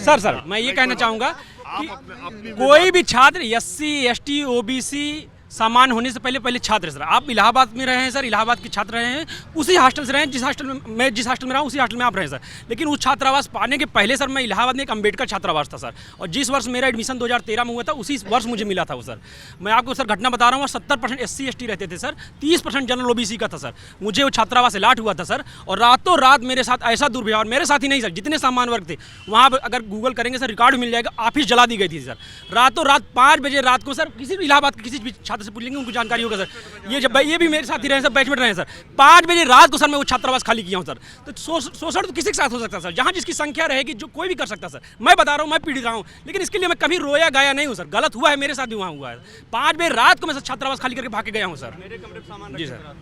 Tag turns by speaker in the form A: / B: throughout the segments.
A: Sir मैं ये कहना चाहूँगा कि कोई भी छात्र SC ST OBC सामान होने से पहले छात्र सर, आप इलाहाबाद में रहे हैं सर, इलाहाबाद के छात्र रहे हैं, उसी हॉस्टल से रहे हैं जिस हॉस्टल में मैं रहा हूँ उसी हॉस्टल में आप रहे सर। लेकिन उस छात्रावास पाने के पहले सर मैं इलाहाबाद में एक अम्बेडकर छात्रावास था सर, और जिस वर्ष मेरा एडमिशन 2013 में हुआ था उसी वर्ष मुझे मिला था वो सर। मैं आपको सर घटना बता रहा हूँ, 70% SC ST रहते थे सर, 30% जनरल OBC का था सर। मुझे वो छात्रावास अलाट हुआ था सर, और रातों रात मेरे साथ ऐसा दुर्व्यवहार, मेरे साथ ही नहीं सर, जितने सामान वर्ग थे वहाँ अगर गूगल करेंगे सर रिकॉर्ड मिल जाएगा, ऑफिस जला दी गई थी सर। रातों रात 5 बजे रात को सर, किसी भी इलाहाबाद के किसी भी छात्र से पूछ लेंगे उनको जानकारी होगा सर। ये भी मेरे साथ ही रहे सर, बैचमेट रहे सर। 5 बजे रात को सर मैं वो छात्रावास खाली किया हूँ सर। तो शोषण तो किसी के साथ हो सकता है सर, जहाँ जिसकी संख्या रहेगी जो कोई भी कर सकता है सर। मैं बता रहा हूँ, मैं पीड़ित रहा हूँ, लेकिन इसके लिए मैं कभी रोया गाया नहीं हूँ सर। गलत हुआ है, मेरे साथ भी वहाँ हुआ है। 5 बजे रात को मैं छात्रावास खाली करके भाग के गया हूँ सर। जी सर,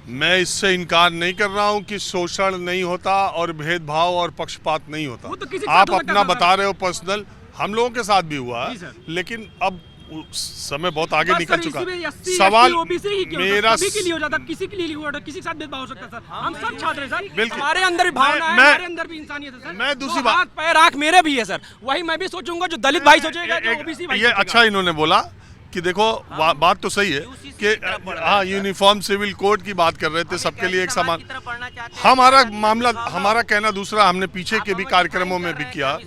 B: मैं इससे इनकार नहीं कर रहा हूं कि शोषण नहीं होता और भेदभाव और पक्षपात नहीं होता।
A: तो
B: आप अपना बता रहे हो पर्सनल, हम लोगों के साथ भी हुआ, लेकिन अब समय बहुत आगे निकल चुका। सवाल मेरा
A: किसी के लिए हो जाता, किसी के लिए हो, किसी के साथ भेदभाव हो सकता सर। हम सब छात्र हैं सर, हमारे अंदर भी भावना है, हमारे अंदर भी इंसानियत है सर।
B: मैं दूसरी बात,
A: पैर आंख मेरे भी है सर, वही मैं भी सोचूंगा जो दलित भाई सोचेगा, जो OBC भाई।
B: ये अच्छा इन्होंने बोला कि देखो बात तो सही है कि हाँ, यूनिफॉर्म सिविल कोड की बात कर रहे थे, सबके लिए एक समान। हमारा मामला, हमारा कहना दूसरा, हमने पीछे के भी कार्यक्रमों में भी किया,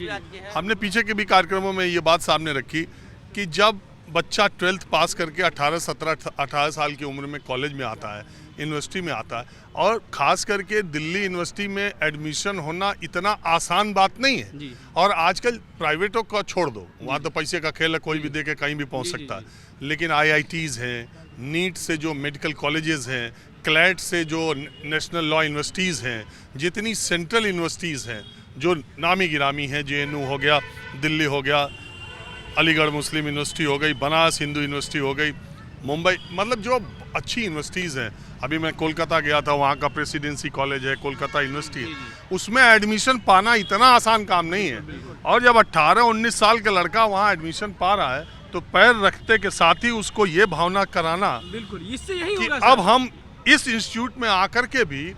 B: हमने पीछे के भी कार्यक्रमों में ये बात सामने रखी कि जब बच्चा 12th पास करके 18, 17, 18 साल की उम्र में कॉलेज में आता है, यूनिवर्सिटी में आता है, और ख़ास करके दिल्ली यूनिवर्सिटी में एडमिशन होना इतना आसान बात नहीं है। और आजकल प्राइवेटों का छोड़ दो, वहाँ तो पैसे का खेल है, कोई भी दे के कहीं भी पहुँच सकता है। लेकिन IITs हैं, नीट से जो मेडिकल कॉलेजेस हैं, क्लैट से जो नेशनल लॉ यूनिवर्सिटीज़ हैं, जितनी सेंट्रल यूनिवर्सिटीज़ हैं जो नामी गिरामी हैं, JNU हो गया, दिल्ली हो गया, अलीगढ़ मुस्लिम यूनिवर्सिटी हो गई, बनारस हिंदू यूनिवर्सिटी हो गई, मुंबई, मतलब जो अच्छी यूनिवर्सिटीज़ हैं। अभी मैं कोलकाता गया था, वहाँ का प्रेसिडेंसी कॉलेज है, कोलकाता यूनिवर्सिटी है, उसमें एडमिशन पाना इतना आसान काम नहीं है। और जब 18-19 साल का लड़का वहाँ एडमिशन पा रहा है तो पैर रखते के साथ ही उसको ये भावना कराना,
A: बिल्कुल इससे यही
B: कि
A: होगा
B: अब हम इस इंस्टीट्यूट में आकर के भी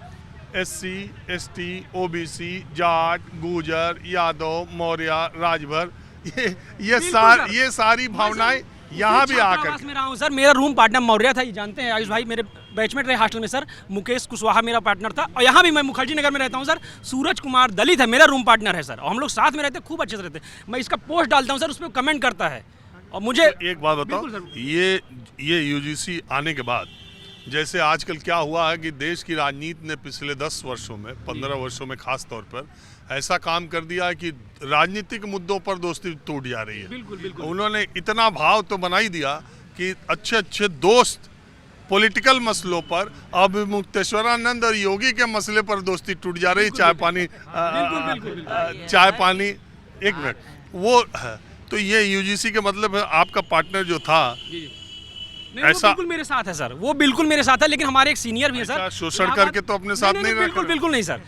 B: SC ST OBC Jat Gurjar Yadav Maurya Rajbhar ये सारी भावनाएं यहाँ भी आकर
A: में रहा हूँ सर। मेरा रूम पार्टनर मौर्य था, ये जानते हैं आयुष भाई, मेरे बैचमेट रहे हॉस्टल में सर। मुकेश कुशवाहा मेरा पार्टनर था, और यहाँ भी मैं मुखर्जी नगर में रहता हूँ सर। सूरज कुमार दलित है, मेरा रूम पार्टनर है सर, और हम लोग साथ में रहते हैं, खूब अच्छे से रहते हैं। मैं इसका पोस्ट डालता हूँ सर, उस पर कमेंट करता है। और मुझे
B: एक बात बताओ, ये UGC आने के बाद जैसे आजकल क्या हुआ है कि देश की राजनीति ने पिछले 10 वर्षों में, 15 वर्षों में खास तौर पर ऐसा काम कर दिया है कि राजनीतिक मुद्दों पर दोस्ती टूट जा रही है।
A: बिल्कुल।
B: उन्होंने इतना भाव तो बना ही दिया कि अच्छे दोस्त पॉलिटिकल मसलों पर, अब मुक्तेश्वरानंद और योगी के मसले पर दोस्ती टूट जा रही। चाय पानी एक मिनट वो है। तो ये UGC के मतलब है आपका पार्टनर जो था
A: ऐसा बिल्कुल मेरे साथ है सर, वो बिल्कुल मेरे साथ है, लेकिन हमारे एक सीनियर भी है सर।
B: शोषण करके तो अपने साथ नहीं रखा।
A: बिल्कुल नहीं सर।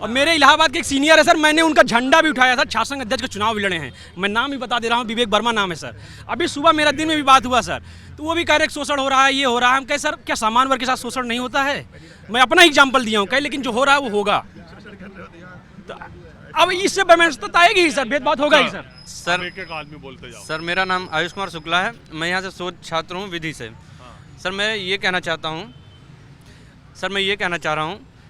A: और मेरे इलाहाबाद के एक सीनियर है सर, मैंने उनका झंडा भी उठाया था, छात्र संघ अध्यक्ष के चुनाव भी लड़े हैं। मैं नाम भी बता दे रहा हूँ, विवेक वर्मा नाम है सर। अभी सुबह मेरा दिन में भी बात हुआ सर, तो वो भी कह रहे शोषण हो रहा है, ये हो रहा है। हम कहे सर क्या सामान वर्ग के साथ शोषण नहीं होता है? मैं अपना एग्जाम्पल दिया हूँ, कहे लेकिन जो हो रहा है वो होगा। तो अब इससे बेमेंसता आएगी ही सर, भेदभाव होगा ही सर।
B: आदमी बोलते जाओ।
C: सर मेरा नाम आयुष कुमार शुक्ला है, मैं यहाँ से शोध छात्र हूँ विधि से। सर मैं ये कहना चाहता हूँ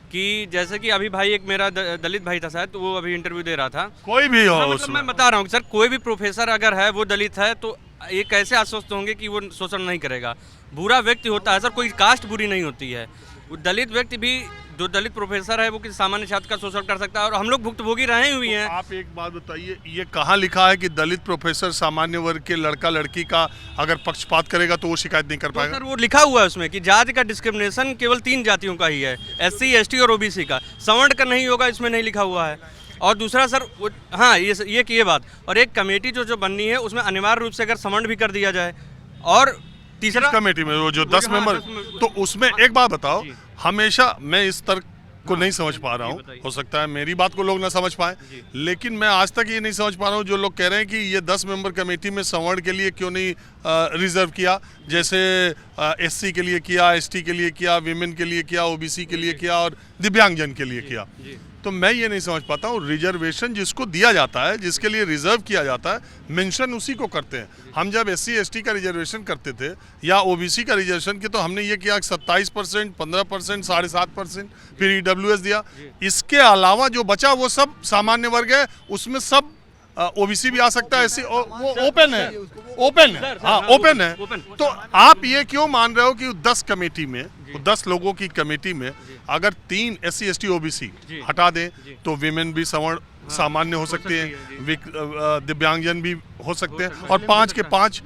C: कि जैसे कि अभी भाई एक मेरा दलित भाई था शायद, तो वो अभी इंटरव्यू दे रहा था।
B: कोई भी हो
C: मतलब मैं बता रहा हूँ सर, कोई भी प्रोफेसर अगर है वो दलित है तो ये कैसे आश्वस्त होंगे कि वो शोषण नहीं करेगा? बुरा व्यक्ति होता है सर, कोई कास्ट बुरी नहीं होती है। वो दलित व्यक्ति भी, जो दलित प्रोफेसर है वो किसी सामान्य छात्र का शोषण कर सकता है, और हम लोग भुक्तभोगी रहे हुए हैं।
B: आप एक बात बताइए, ये कहाँ लिखा है कि दलित प्रोफेसर सामान्य वर्ग के लड़का लड़की का अगर पक्षपात करेगा तो वो शिकायत नहीं कर पाएगा?
C: तो सर वो लिखा हुआ है उसमें कि जाति का डिस्क्रिमिनेशन केवल 3 जातियों का ही है, SC ST और OBC का, सवर्ण का नहीं होगा, इसमें नहीं लिखा हुआ है। और दूसरा सर हाँ ये बात, और एक कमेटी जो बननी है उसमें अनिवार्य रूप से अगर सवर्ण भी कर दिया जाए। और तीसरा
B: कमेटी में वो जो 10 मेंबर, तो उसमें एक बात बताओ, हमेशा मैं इस तर्क को नहीं समझ पा रहा हूँ, हो सकता है मेरी बात को लोग ना समझ पाए, लेकिन मैं आज तक ये नहीं समझ पा रहा हूँ जो लोग कह रहे हैं कि ये 10 मेंबर कमेटी में सवर्ण के लिए क्यों नहीं रिजर्व किया, जैसे SC के लिए किया, ST के लिए किया, विमेन के लिए किया, OBC के लिए किया और दिव्यांगजन के लिए किया। तो मैं ये नहीं समझ पाता हूँ, रिजर्वेशन जिसको दिया जाता है, जिसके लिए रिजर्व किया जाता है, मेंशन उसी को करते हैं। हम जब SC ST का रिजर्वेशन करते थे या OBC का रिजर्वेशन किया तो हमने ये किया 27%, 15%, 7.5%, फिर EWS दिया। इसके अलावा जो बचा वो सब सामान्य वर्ग है, उसमें सब OBC भी आ सकता है, SC वो ओपन है, ओपन है, हाँ ओपन है। तो आप ये क्यों मान रहे हो कि 10 कमेटी में, 10 लोगों की कमेटी में अगर 3 SC ST OBC हटा दें तो विमेन भी सवर्ण सामान्य हो सकते हैं, दिव्यांगजन भी हो सकते हैं, और 5 के 5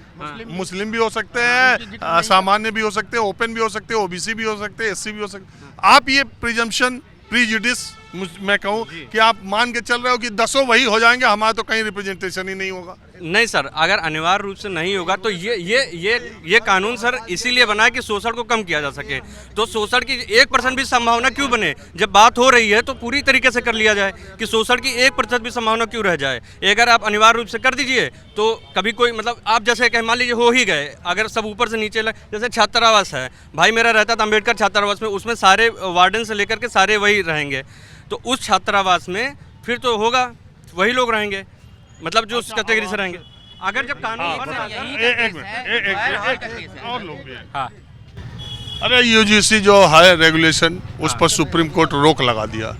B: मुस्लिम भी हो सकते हैं, सामान्य भी हो सकते हैं, ओपन भी हो सकते हैं, OBC भी हो सकते हैं, SC भी हो सकते हैं। आप ये प्रिजम्पशन, प्रीजुडिस मैं कहूँ कि आप मान के चल रहे हो कि 10 वही हो जाएंगे, हमारा तो कहीं रिप्रेजेंटेशन ही नहीं होगा।
C: नहीं सर, अगर अनिवार्य रूप से नहीं होगा तो ये कानून सर इसीलिए बना है कि शोषण को कम किया जा सके। तो शोषण की 1% भी संभावना क्यों बने? जब बात हो रही है तो पूरी तरीके से कर लिया जाए कि शोषण की 1% भी संभावना क्यों रह जाए। अगर आप अनिवार्य रूप से कर दीजिए तो कभी कोई मतलब आप जैसे कह मान लीजिए हो ही गए, अगर सब ऊपर से नीचे जैसे छात्रावास है, भाई मेरा रहता था अम्बेडकर छात्रावास में, उसमें सारे वार्डन से लेकर के सारे वही रहेंगे, तो उस छात्रावास में फिर तो होगा वही लोग रहेंगे, मतलब जो उस कैटेगरी से रहेंगे। अगर जब कानून
B: एक मिनट और लोग भी हैं। अरे UGC जो है रेगुलेशन, उस पर सुप्रीम कोर्ट रोक लगा दिया।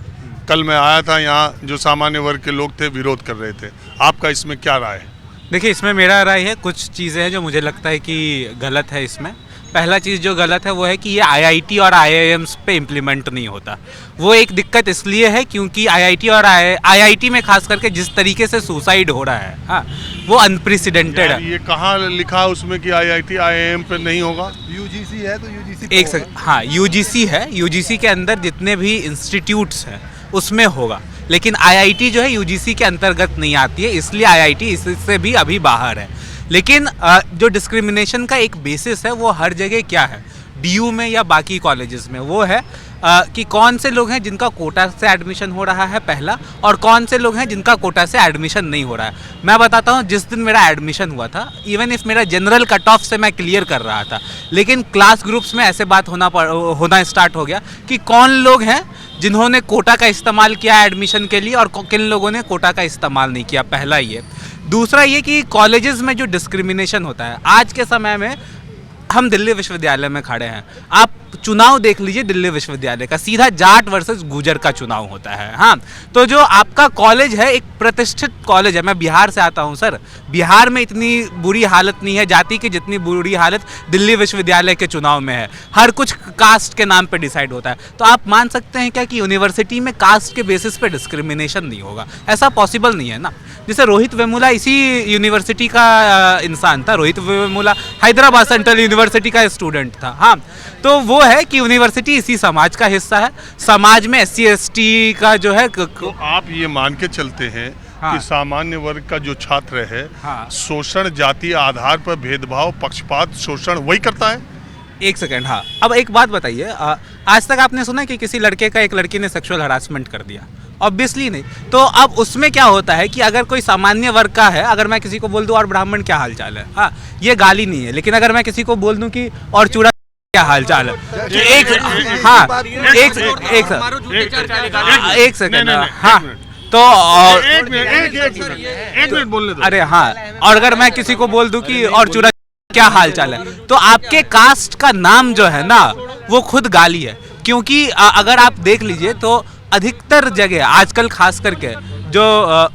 B: कल मैं आया था यहाँ, जो सामान्य वर्ग के लोग थे विरोध कर रहे थे। आपका इसमें क्या राय है?
D: देखिए, इसमें मेरा राय है, कुछ चीज़ें हैं जो मुझे लगता है कि गलत है इसमें। पहला चीज़ जो गलत है वो है कि ये IIT और IIMs पे इम्प्लीमेंट नहीं होता। वो एक दिक्कत इसलिए है क्योंकि IIT और IIT में खास करके जिस तरीके से सुसाइड हो रहा है, हाँ, वो अनप्रेसिडेंटेड है।
B: ये कहाँ लिखा है उसमें कि IIT IIM पे नहीं होगा?
E: UGC है तो UGC
D: एक सेकंड, हाँ UGC है, UGC के अंदर जितने भी इंस्टीट्यूट्स हैं उसमें होगा, लेकिन IIT जो है UGC के अंतर्गत नहीं आती है, इसलिए IIT इससे भी अभी बाहर है। लेकिन जो डिस्क्रिमिनेशन का एक बेसिस है वो हर जगह क्या है, DU में या बाकी कॉलेजेस में, वो है कि कौन से लोग हैं जिनका कोटा से एडमिशन हो रहा है पहला, और कौन से लोग हैं जिनका कोटा से एडमिशन नहीं हो रहा है। मैं बताता हूँ, जिस दिन मेरा एडमिशन हुआ था, इवन इफ मेरा जनरल कट ऑफ से मैं क्लियर कर रहा था, लेकिन क्लास ग्रुप्स में ऐसे बात होना स्टार्ट हो गया कि कौन लोग हैं जिन्होंने कोटा का इस्तेमाल किया एडमिशन के लिए और किन लोगों ने कोटा का इस्तेमाल नहीं किया। पहला ये। दूसरा ये कि कॉलेजेस में जो डिस्क्रिमिनेशन होता है, आज के समय में हम दिल्ली विश्वविद्यालय में खड़े हैं, आप चुनाव देख लीजिए दिल्ली विश्वविद्यालय का, सीधा जाट वर्सेस गुजर का चुनाव होता है। हाँ, तो जो आपका कॉलेज है एक प्रतिष्ठित कॉलेज है। मैं बिहार से आता हूँ सर, बिहार में इतनी बुरी हालत नहीं है जाति की जितनी बुरी हालत दिल्ली विश्वविद्यालय के चुनाव में है। हर कुछ कास्ट के नाम पे डिसाइड होता है। तो आप मान सकते हैं क्या कि यूनिवर्सिटी में कास्ट के बेसिस पे डिस्क्रिमिनेशन नहीं होगा? ऐसा पॉसिबल नहीं है ना। जैसे रोहित वेमुला इसी यूनिवर्सिटी का इंसान था, रोहित वेमुला हैदराबाद सेंट्रल यूनिवर्सिटी का स्टूडेंट था। हाँ, तो वो है कि यूनिवर्सिटी इसी समाज का हिस्सा है। समाज में SC ST का जो है
B: तो आप ये मान के चलते हैं
D: हाँ,
B: कि सामान्य वर्ग का जो छात्र है,
D: हाँ,
B: शोषण, जातीय आधार पर भेदभाव, पक्षपात, शोषण वही करता है?
D: एक सेकंड। हाँ, अब एक बात बताइए, आज तक आपने सुना कि किसी लड़के का एक लड़की ने सेक्सुअल हरासमेंट कर दिया? ऑब्वियसली नहीं। तो अब उसमें क्या होता है कि अगर कोई सामान्य वर्ग का है, अगर मैं किसी को बोल दूं और ब्राह्मण क्या हाल चाल है, हाँ, ये गाली नहीं है। लेकिन अगर मैं किसी को बोल दूं कि और चूड़ा क्या हाल चाल है, कि एक सेकंड, हाँ, तो
B: एक मिनट बोलने दो।
D: अरे हाँ, और अगर मैं किसी को बोल दूं कि और चूड़ा क्या हाल चाल है, तो आपके कास्ट का नाम जो है ना वो खुद गाली है। क्योंकि अगर आप देख लीजिए तो अधिकतर जगह आजकल खास करके जो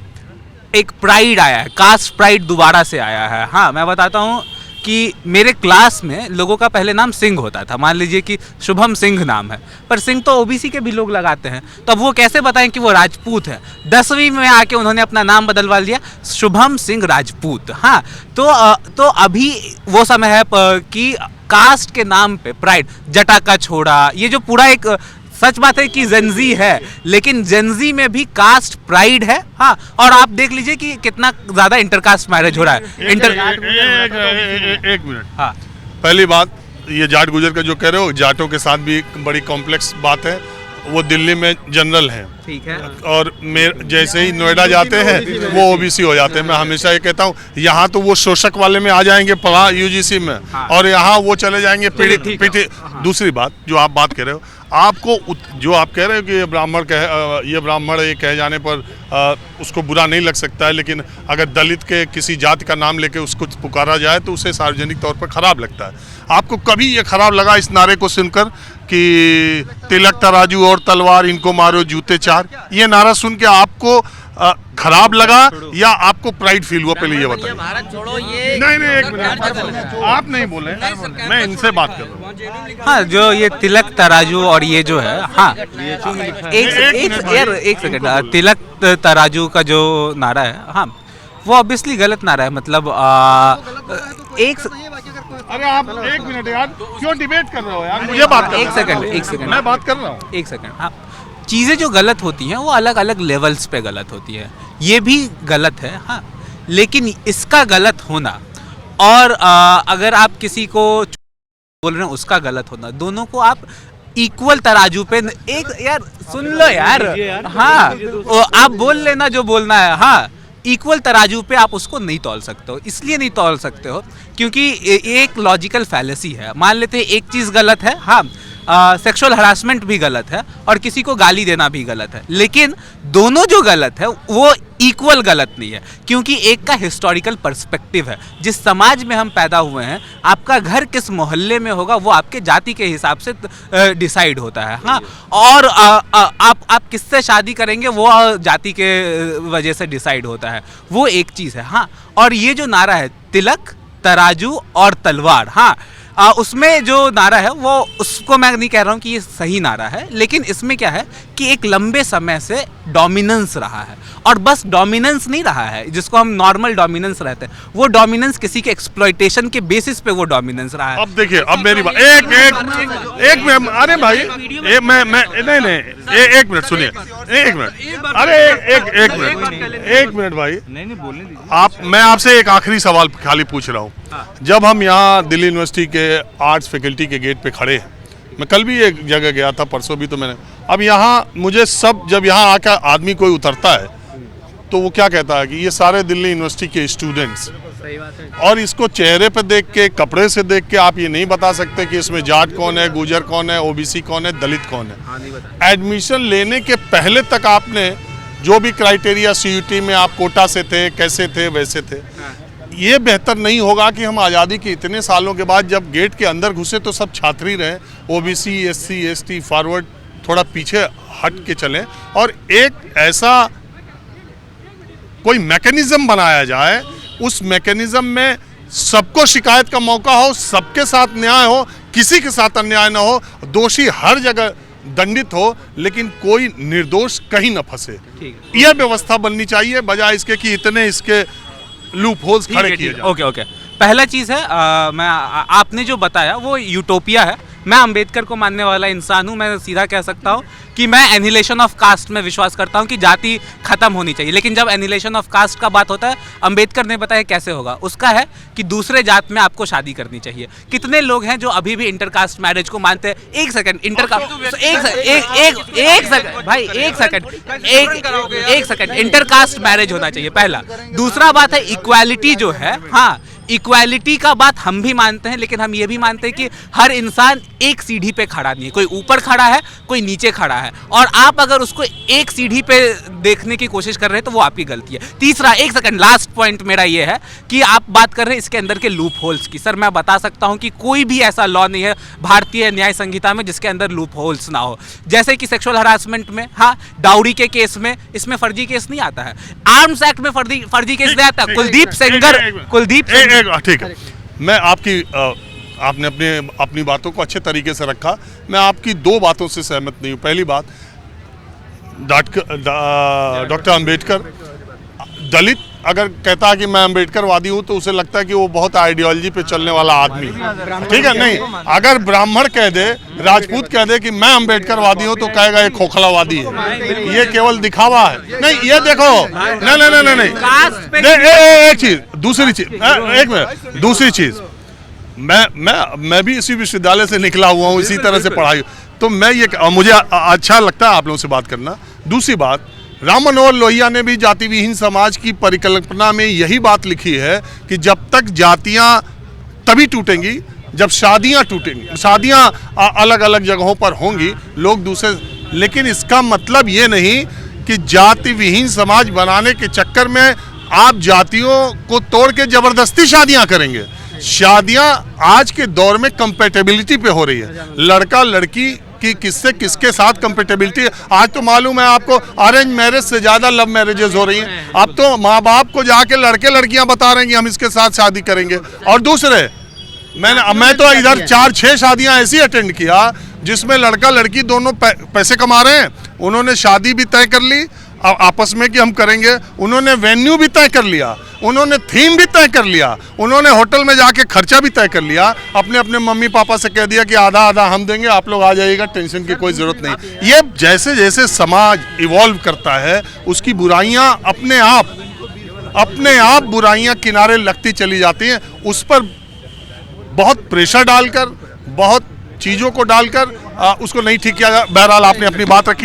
D: एक प्राइड आया है, कास्ट प्राइड दोबारा से आया है। हाँ, मैं बताता हूँ कि मेरे क्लास में लोगों का पहले नाम सिंह होता था, मान लीजिए कि शुभम सिंह नाम है, पर सिंह तो OBC के भी लोग लगाते हैं, तो अब वो कैसे बताएं कि वो राजपूत है? 10वीं में आके उन्होंने अपना नाम बदलवा लिया, शुभम सिंह राजपूत। हाँ, तो अभी वो समय है कि कास्ट के नाम पे प्राइड, जटा का छोड़ा, ये जो पूरा एक सच बात है कि जेनजी है, लेकिन जेनजी में भी कास्ट प्राइड है। हाँ, और आप देख लीजिए कि कितना ज्यादा इंटरकास्ट मैरिज हो रहा है।
B: एक मिनट।
D: हाँ,
B: पहली बात, ये जाट गुजर का जो कह रहे हो, जाटों के साथ भी एक बड़ी कॉम्प्लेक्स बात है। वो दिल्ली में जनरल हैं,
D: ठीक है,
B: और जैसे ही नोएडा जाते हैं वो OBC हो जाते हैं। मैं हमेशा ये कहता हूँ, यहाँ तो वो शोषक वाले में आ जाएंगे पढ़ा UGC में,
D: हाँ,
B: और यहाँ वो चले जाएंगे पीड़ित।
D: ठीक है।
B: दूसरी बात जो आप बात कर रहे हो, आपको जो आप कह रहे हो कि ये ब्राह्मण ये कहे जाने पर उसको बुरा नहीं लग सकता है, लेकिन अगर दलित के किसी जाति का नाम लेके उसको पुकारा जाए तो उसे सार्वजनिक तौर पर खराब लगता है। आपको कभी ये खराब लगा इस नारे को सुनकर कि तिलक तराजू और तलवार इनको मारो जूते चार? ये नारा सुन के आपको खराब लगा या आपको प्राइड फील हुआ? पहले ये बताइए।
C: भारत छोड़ो ये
B: नहीं एक मिनट, आप नहीं बोले, मैं इनसे बात कर रहा हूँ।
D: हाँ, जो ये तिलक तराजू और ये जो है, हाँ एक सेकंड, तिलक तराजू का जो नारा है, हाँ वो ऑब्वियसली गलत नारा है। मतलब
B: अरे आप एक मिनट यार, क्यों डिबेट कर रहे हो यार? मुझे बात कर,
D: एक सेकंड
B: मैं बात कर रहा हूँ।
D: एक सेकंड। हाँ, चीज़ें जो गलत होती हैं वो अलग अलग लेवल्स पे गलत होती है। ये भी गलत है, हाँ, लेकिन इसका गलत होना और अगर आप किसी को बोल रहे हैं उसका गलत होना, दोनों को आप इक्वल तराजू पे एक, यार सुन लो यार, हाँ आप बोल लेना जो बोलना है, हाँ इक्वल तराजू पे आप उसको नहीं तौल सकते हो। इसलिए नहीं तौल सकते हो क्योंकि एक लॉजिकल फैलेसी है। मान लेते हैं एक चीज़ गलत है, हाँ सेक्सुअल हरासमेंट भी गलत है और किसी को गाली देना भी गलत है, लेकिन दोनों जो गलत है वो इक्वल गलत नहीं है, क्योंकि एक का हिस्टोरिकल पर्सपेक्टिव है। जिस समाज में हम पैदा हुए हैं, आपका घर किस मोहल्ले में होगा वो आपके जाति के हिसाब से डिसाइड होता है, हाँ, और आप किससे शादी करेंगे वो जाति के वजह से डिसाइड होता है, वो एक चीज़ है, हाँ। और ये जो नारा है तिलक तराजू और तलवार, हाँ उसमें जो नारा है वो, उसको मैं नहीं कह रहा हूँ कि ये सही नारा है, लेकिन इसमें क्या है कि एक लंबे समय से डोमिनेंस रहा है, और बस डोमिनेंस नहीं रहा है जिसको हम नॉर्मल डोमिनेंस रहते हैं, वो डोमिनेंस किसी के एक्सप्लॉइटेशन के बेसिस पे वो डोमिनेंस रहा है।
B: अब देखिए, अब मेरी बात एक मिनट, अरे भाई मैं नहीं एक मिनट सुनिए, एक मिनट, अरे एक मिनट भाई,
C: नहीं बोलने दीजिए
B: आप, मैं आपसे एक आखिरी सवाल खाली पूछ रहा हूँ। जब हम यहाँ दिल्ली यूनिवर्सिटी के आर्ट्स फैकल्टी के गेट पे खड़े हैं, मैं कल भी एक जगह गया था, परसों भी, तो मैंने, अब यहाँ मुझे सब, जब यहाँ आकर आदमी कोई उतरता है तो वो क्या कहता है कि ये सारे दिल्ली यूनिवर्सिटी के स्टूडेंट्स,
C: सही बात है,
B: और इसको चेहरे पे देख के, कपड़े से देख के आप ये नहीं बता सकते कि इसमें जाट कौन है, गुजर कौन है, ओबीसी कौन है, दलित कौन है। एडमिशन लेने के पहले तक आपने जो भी क्राइटेरिया, सीयूटी में आप कोटा से थे, कैसे थे, वैसे थे। ये बेहतर नहीं होगा कि हम आज़ादी के इतने सालों के बाद जब गेट के अंदर घुसे तो सब छात्र ही रहे, ओबीसी, एससी, एसटी फॉरवर्ड थोड़ा पीछे हट के चलें, और एक ऐसा कोई मैकेनिज्म बनाया जाए, उस मैकेनिज्म में सबको शिकायत का मौका हो, सबके साथ न्याय हो, किसी के साथ अन्याय ना हो, दोषी हर जगह दंडित हो, लेकिन कोई निर्दोष कहीं न फंसे। यह व्यवस्था बननी चाहिए, बजाय इसके कि इतने इसके लूप होल्स खड़े किए जाए।
D: ओके पहला चीज़ है, आपने जो बताया वो यूटोपिया है। मैं अंबेडकर को मानने वाला इंसान हूँ, मैं सीधा कह सकता हूँ कि मैं एनिहिलेशन ऑफ कास्ट में विश्वास करता हूँ कि जाति खत्म होनी चाहिए, लेकिन जब एनिहिलेशन ऑफ कास्ट का बात होता है, अंबेडकर ने बताया कैसे होगा। उसका है कि दूसरे जात में आपको शादी करनी चाहिए। कितने लोग हैं जो अभी भी इंटरकास्ट मैरिज को मानते हैं? एक सेकंड, इंटरकास्ट मैरिज होना चाहिए, पहला। दूसरा बात है इक्वालिटी जो है, हाँ इक्वालिटी का बात हम भी मानते हैं, लेकिन हम ये भी मानते हैं कि हर इंसान एक सीढ़ी पे खड़ा नहीं है, कोई ऊपर खड़ा है, कोई नीचे खड़ा है, और आप अगर उसको एक सीढ़ी पे देखने की कोशिश कर रहे हैं तो वो आपकी गलती है। तीसरा, एक सेकंड, लास्ट पॉइंट मेरा ये है कि आप बात कर रहे हैं इसके अंदर के लूप होल्स की। सर मैं बता सकता हूं कि कोई भी ऐसा लॉ नहीं है भारतीय न्याय संहिता में जिसके अंदर लूप होल्स ना हो। जैसे कि सेक्सुअल हरासमेंट में, हाँ, डाउरी के केस में इसमें फर्जी केस नहीं आता है, आर्म्स एक्ट में फर्जी केस नहीं आता। कुलदीप सेंगर
B: ठीक है, मैं आपने अपनी बातों को अच्छे तरीके से रखा। मैं आपकी दो बातों से सहमत नहीं हूँ। पहली बात, डॉक्टर अंबेडकर, दलित अगर कहता है कि मैं अंबेडकरवादी हूँ तो उसे लगता है कि वो बहुत आइडियोलॉजी पे चलने वाला आदमी, ठीक है। नहीं, अगर ब्राह्मण कह दे, राजपूत कह दे कि मैं अंबेडकरवादी हूँ तो कहेगा ये खोखलावादी है, ये केवल दिखावा है। नहीं, ये देखो, नहीं, एक चीज, दूसरी चीज, एक मिनट, दूसरी चीज, मैं भी इसी विश्वविद्यालय से निकला हुआ हूँ, इसी तरह से पढ़ाई, तो मैं ये, मुझे अच्छा लगता है आप लोगों से बात करना। दूसरी बात, राम मनोहर लोहिया ने भी जाति विहीन समाज की परिकल्पना में यही बात लिखी है कि जब तक जातियां तभी टूटेंगी जब शादियां टूटेंगी, शादियां अलग अलग जगहों पर होंगी, लोग दूसरे, लेकिन इसका मतलब ये नहीं कि जाति विहीन समाज बनाने के चक्कर में आप जातियों को तोड़ के जबरदस्ती शादियां करेंगे। शादियां आज के दौर में कंपैटिबिलिटी पे हो रही है, लड़का लड़की की किससे किसके साथ कंपैटिबिलिटी। आज तो मालूम है आपको, अरेंज मैरिज से ज्यादा लव मैरिजेस हो रही हैं। अब तो माँ बाप को जाके लड़के लड़कियां बता रहे हैं कि हम इसके साथ शादी करेंगे। और दूसरे, मैं तो इधर 4-6 शादियां ऐसी अटेंड किया जिसमें लड़का लड़की दोनों पैसे कमा रहे हैं, उन्होंने शादी भी तय कर ली आपस में कि हम करेंगे, उन्होंने वेन्यू भी तय कर लिया, उन्होंने थीम भी तय कर लिया, उन्होंने होटल में जाके खर्चा भी तय कर लिया, अपने अपने मम्मी पापा से कह दिया कि आधा आधा हम देंगे, आप लोग आ जाइएगा, टेंशन की कोई ज़रूरत नहीं। ये जैसे जैसे समाज इवॉल्व करता है, उसकी बुराइयां अपने आप बुराइयां किनारे लगती चली जाती हैं। उस पर बहुत प्रेशर डालकर, बहुत चीज़ों को डालकर उसको नहीं ठीक किया। बहरहाल आपने अपनी बात रखी।